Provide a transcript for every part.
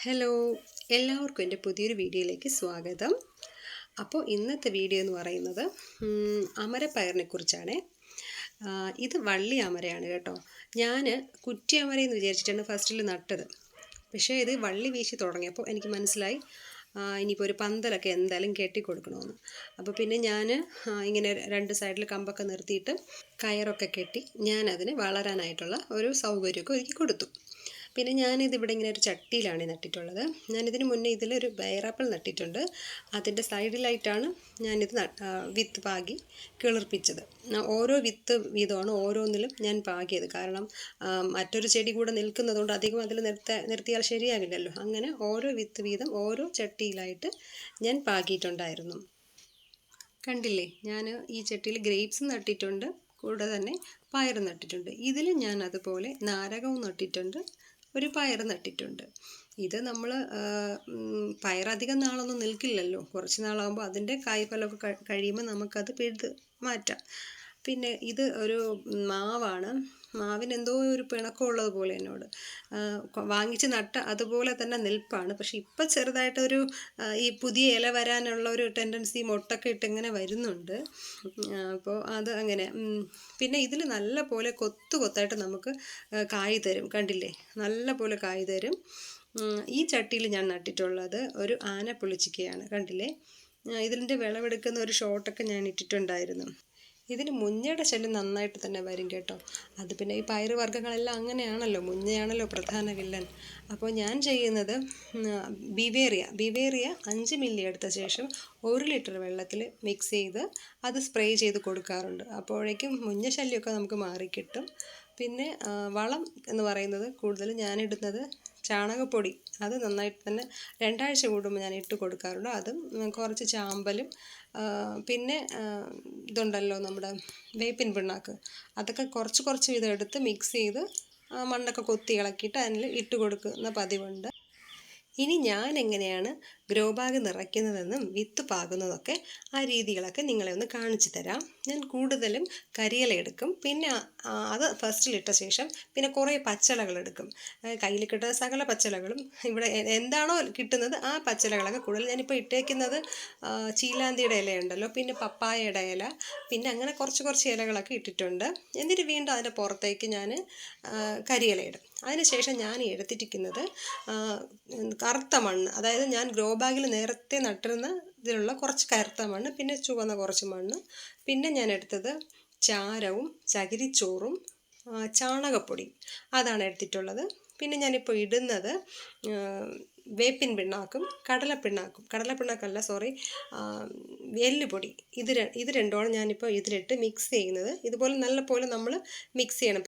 Hello, എല്ലാവർക്കും എൻ്റെ പുതിയൊരു വീഡിയോയിലേക്ക് സ്വാഗതം. അപ്പോൾ ഇന്നത്തെ വീഡിയോ എന്ന് പറയുന്നത് അമരപ്പയറിനെ കുറിച്ചാണ്. ഇത് വള്ളി അമരയാണ് കേട്ടോ. ഞാൻ കുറ്റി അമരയെന്ന് വിചാരിച്ചിട്ടാണ് ഫസ്റ്റിൽ നട്ടത്. പക്ഷേ ഇത് വള്ളി വീശി തുടങ്ങിയപ്പോൾ എനിക്ക് മനസ്സിലായി ഇനിയിപ്പോൾ ഒരു പന്തലൊക്കെ എന്തായാലും കെട്ടിക്കൊടുക്കണമെന്ന്. അപ്പോൾ പിന്നെ ഞാൻ ഇങ്ങനെ രണ്ട് സൈഡിൽ കമ്പൊക്കെ നിർത്തിയിട്ട് കയറൊക്കെ കെട്ടി ഞാനതിന് വളരാനായിട്ടുള്ള ഒരു സൗകര്യമൊക്കെ ഒരുക്കി കൊടുത്തു. പിന്നെ ഞാനിതിവിടെ ഇങ്ങനെ ഒരു ചട്ടിയിലാണ് നട്ടിട്ടുള്ളത്. ഞാനിതിന് മുന്നേ ഇതിലൊരു ബയറാപ്പിൾ നട്ടിട്ടുണ്ട്. അതിൻ്റെ സൈഡിലായിട്ടാണ് ഞാനിത് വിത്ത് പാകി കിളിർപ്പിച്ചത്. ഓരോ വിത്ത് വീതമാണ് ഓരോന്നിലും ഞാൻ പാകിയത്. കാരണം മറ്റൊരു ചെടി കൂടെ നിൽക്കുന്നതുകൊണ്ട് അധികം അതിൽ നിർത്തിയാൽ ശരിയാകില്ലല്ലോ. അങ്ങനെ ഓരോ വിത്ത് വീതം ഓരോ ചട്ടിയിലായിട്ട് ഞാൻ പാകിയിട്ടുണ്ടായിരുന്നു. കണ്ടില്ലേ, ഞാൻ ഈ ചട്ടിയിൽ ഗ്രേപ്സ് നട്ടിട്ടുണ്ട്, കൂടെ തന്നെ പയർ നട്ടിട്ടുണ്ട്. ഇതിൽ ഞാൻ അതുപോലെ നാരകവും നട്ടിട്ടുണ്ട്, ഒരു പയർ നട്ടിട്ടുണ്ട്. ഇത് നമ്മൾ പയറധികം നാളൊന്നും നിൽക്കില്ലല്ലോ. കുറച്ച് നാളാകുമ്പോൾ അതിൻ്റെ കായ്ഫലമൊക്കെ കഴിയുമ്പോൾ നമുക്കത് പിഴുത് മാറ്റാം. പിന്നെ ഇത് ഒരു മാവാണ്. മാവിന് എന്തോ ഒരു പിണക്കമുള്ളത് പോലെ എന്നോട് വാങ്ങിച്ച് നട്ട അതുപോലെ തന്നെ നിൽപ്പാണ്. പക്ഷെ ഇപ്പം ചെറുതായിട്ടൊരു ഈ പുതിയ ഇല വരാനുള്ള ഒരു ടെൻഡൻസി മൊട്ടൊക്കെ ഇട്ട് ഇങ്ങനെ വരുന്നുണ്ട്. അപ്പോൾ അത് അങ്ങനെ. പിന്നെ ഇതിൽ നല്ല പോലെ കൊത്തായിട്ട് നമുക്ക് കായ് തരും. കണ്ടില്ലേ, നല്ല പോലെ കായ് തരും. ഈ ചട്ടിയിൽ ഞാൻ നട്ടിട്ടുള്ളത് ഒരു ആനപ്പുളിച്ചിക്കയാണ്. കണ്ടില്ലേ, ഇതിൻ്റെ വിളവെടുക്കുന്ന ഒരു ഷോട്ടൊക്കെ ഞാൻ ഇട്ടിട്ടുണ്ടായിരുന്നു. ഇതിന് മുഞ്ഞയുടെ ശല്യം നന്നായിട്ട് തന്നെ വരും കേട്ടോ. അത് പിന്നെ ഈ പയറ് വർഗ്ഗങ്ങളെല്ലാം അങ്ങനെയാണല്ലോ, മുഞ്ഞയാണല്ലോ പ്രധാന വില്ലൻ. അപ്പോൾ ഞാൻ ചെയ്യുന്നത് ബിവേറിയ 5 മില്ലി എടുത്ത ശേഷം 1 ലിറ്റർ വെള്ളത്തിൽ മിക്സ് ചെയ്ത് അത് സ്പ്രേ ചെയ്ത് കൊടുക്കാറുണ്ട്. അപ്പോഴേക്കും മുഞ്ഞ ശല്യമൊക്കെ നമുക്ക് മാറിക്കിട്ടും. പിന്നെ വളം എന്ന് പറയുന്നത് കൂടുതൽ ഞാനിടുന്നത് ചാണകപ്പൊടി. അത് നന്നായിട്ട് തന്നെ 2 ആഴ്ച കൂടുമ്പോൾ ഞാൻ ഇട്ട് കൊടുക്കാറുണ്ട്. അതും കുറച്ച് ചാമ്പലും പിന്നെ ഇതുണ്ടല്ലോ നമ്മുടെ വേപ്പിൻ പിണ്ണാക്ക്, അതൊക്കെ കുറച്ച് വീതം എടുത്ത് മിക്സ് ചെയ്ത് മണ്ണൊക്കെ കൊത്തി ഇളക്കിയിട്ട് അതിൽ ഇട്ട് കൊടുക്കുന്ന പതിവുണ്ട്. ഇനി ഞാൻ എങ്ങനെയാണ് ഗ്രോ ബാഗ് നിറയ്ക്കുന്നതെന്നും വിത്ത് പാകുന്നതൊക്കെ ആ രീതികളൊക്കെ നിങ്ങളെ ഒന്ന് കാണിച്ചു തരാം. ഞാൻ കൂടുതലും കരിയില എടുക്കും. പിന്നെ അത് ഫസ്റ്റിലിട്ട ശേഷം പിന്നെ കുറേ പച്ചിലകൾ എടുക്കും. കയ്യിൽ കിട്ടുന്ന സകല പച്ചിലകളും ഇവിടെ എന്താണോ കിട്ടുന്നത് ആ പച്ചിലകളൊക്കെ കൂടുതൽ. ഞാനിപ്പോൾ ഇട്ടേക്കുന്നത് ചീലാന്തിയുടെ ഇലയുണ്ടല്ലോ, പിന്നെ പപ്പായയുടെ ഇല, പിന്നെ അങ്ങനെ കുറച്ച് ഇലകളൊക്കെ ഇട്ടിട്ടുണ്ട്. എന്നിട്ട് വീണ്ടും അതിൻ്റെ പുറത്തേക്ക് ഞാൻ കരിയില ഇടും. അതിനുശേഷം ഞാൻ എടുത്തിരിക്കുന്നത് കറുത്ത മണ്ണ്, അതായത് ഞാൻ ഗ്രോ ബാഗിൽ നേരത്തെ നട്ടിരുന്ന ഇതിലുള്ള കുറച്ച് കറുത്ത മണ്ണ്, പിന്നെ ചുവന്ന കുറച്ച് മണ്ണ്, പിന്നെ ഞാൻ എടുത്തത് ചാരവും ചകിരിച്ചോറും ചാണകപ്പൊടി, അതാണ് എടുത്തിട്ടുള്ളത്. പിന്നെ ഞാനിപ്പോൾ ഇടുന്നത് വേപ്പിൻ പിണ്ണാക്കും കടലപ്പിണ്ണാക്കല്ല സോറി, എല്ലുപൊടി. ഇത് രണ്ടുമാണ് ഞാനിപ്പോൾ ഇതിലിട്ട് മിക്സ് ചെയ്യുന്നത്. ഇതുപോലെ നല്ല പോലെ നമ്മൾ മിക്സ് ചെയ്യണം.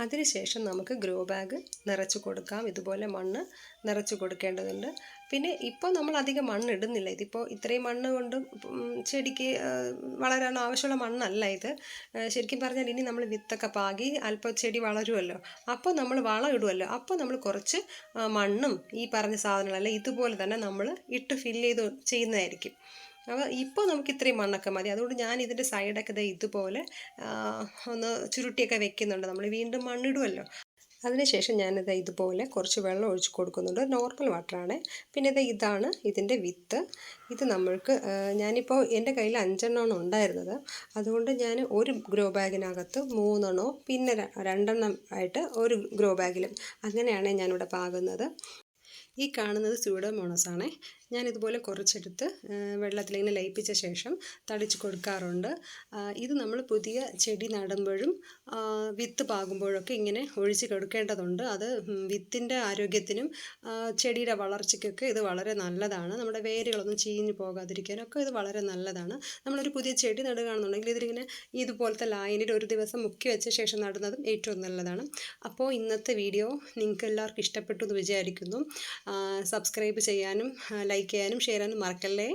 അതിനുശേഷം നമുക്ക് ഗ്രോ ബാഗ് നിറച്ച് കൊടുക്കാം. ഇതുപോലെ മണ്ണ് നിറച്ച് കൊടുക്കേണ്ടതുണ്ട്. പിന്നെ ഇപ്പോൾ നമ്മൾ അധികം മണ്ണ് ഇടുന്നില്ല. ഇതിപ്പോൾ ഇത്രയും മണ്ണ് കൊണ്ട് ചെടിക്ക് വളരാൻ ആവശ്യമുള്ള മണ്ണല്ല ഇത്. ശരിക്കും പറഞ്ഞാൽ ഇനി നമ്മൾ വിത്തൊക്കെ പാകി അല്പം ചെടി വളരുമല്ലോ, അപ്പോൾ നമ്മൾ വളം ഇടുമല്ലോ, അപ്പോൾ നമ്മൾ കുറച്ച് മണ്ണും ഈ പറഞ്ഞ സാധനങ്ങളെല്ലാം ഇതുപോലെ തന്നെ നമ്മൾ ഇട്ട് ഫില്ല് ചെയ്ത് ചെയ്യുന്നതായിരിക്കും. അപ്പോൾ ഇപ്പോൾ നമുക്ക് ഇത്രയും മണ്ണൊക്കെ മതി. അതുകൊണ്ട് ഞാൻ ഇതിൻ്റെ സൈഡൊക്കെ ഇതുപോലെ ഒന്ന് ചുരുട്ടിയൊക്കെ വെക്കുന്നുണ്ട്. നമ്മൾ വീണ്ടും മണ്ണിടുമല്ലോ. അതിനുശേഷം ഞാനിത് ഇതുപോലെ കുറച്ച് വെള്ളം ഒഴിച്ച് കൊടുക്കുന്നുണ്ട്. നോർമൽ വാട്ടറാണ്. പിന്നെ ഇതാണ് ഇതിൻ്റെ വിത്ത്. ഇത് നമ്മൾക്ക് ഞാനിപ്പോൾ എൻ്റെ കയ്യിൽ 5 എണ്ണമാണ് ഉണ്ടായിരുന്നത്. അതുകൊണ്ട് ഞാൻ ഒരു ഗ്രോ ബാഗിനകത്ത് 3 എണ്ണോ പിന്നെ 2 എണ്ണം ആയിട്ട് ഒരു ഗ്രോ ബാഗിലും അങ്ങനെയാണ് ഞാനിവിടെ പാകുന്നത്. ഈ കാണുന്നത് സ്യൂഡോമോണസ് ആണ്. ഞാനിതുപോലെ കുറച്ചെടുത്ത് വെള്ളത്തിലിങ്ങനെ ലയിപ്പിച്ച ശേഷം തളിച്ച് കൊടുക്കാറുണ്ട്. ഇത് നമ്മൾ പുതിയ ചെടി നടുമ്പോഴും വിത്ത് പാകുമ്പോഴൊക്കെ ഇങ്ങനെ ഒഴിച്ച് കൊടുക്കേണ്ടതുണ്ട്. അത് വിത്തിൻ്റെ ആരോഗ്യത്തിനും ചെടിയുടെ വളർച്ചയ്ക്കൊക്കെ ഇത് വളരെ നല്ലതാണ്. നമ്മുടെ വേരുകളൊന്നും ചീഞ്ഞു പോകാതിരിക്കാനൊക്കെ ഇത് വളരെ നല്ലതാണ്. നമ്മളൊരു പുതിയ ചെടി നടുകയാണെന്നുണ്ടെങ്കിൽ ഇതിലിങ്ങനെ ഇതുപോലത്തെ ലായനിയിൽ ഒരു ദിവസം മുക്കി വെച്ച ശേഷം നടുന്നതും ഏറ്റവും നല്ലതാണ്. അപ്പോൾ ഇന്നത്തെ വീഡിയോ നിങ്ങൾക്ക് എല്ലാവർക്കും ഇഷ്ടപ്പെട്ടു എന്ന് വിചാരിക്കുന്നു. സബ്സ്ക്രൈബ് ചെയ്യാനും ലൈക്ക് ചെയ്യാനും ഷെയർ ചെയ്യാനും മറക്കല്ലേ.